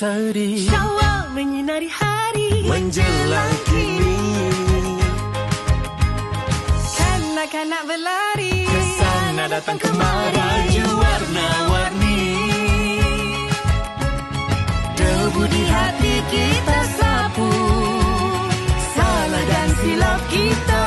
berseri, Syawal menyinari hari menjelang kini. Kanak-kanak berlari Kesana datang kemari, baju warna-warni. Debu di hati kita sapu, salah dan silap kita